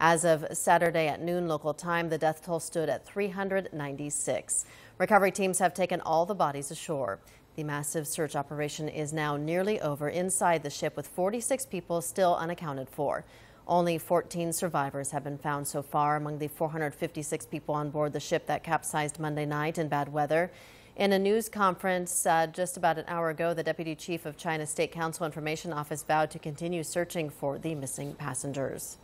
As of Saturday at noon local time, the death toll stood at 396. Recovery teams have taken all the bodies ashore. The massive search operation is now nearly over inside the ship, with 46 people still unaccounted for. Only 14 survivors have been found so far among the 456 people on board the ship that capsized Monday night in bad weather. In a news conference just about an hour ago, the deputy chief of China's State Council Information Office vowed to continue searching for the missing passengers.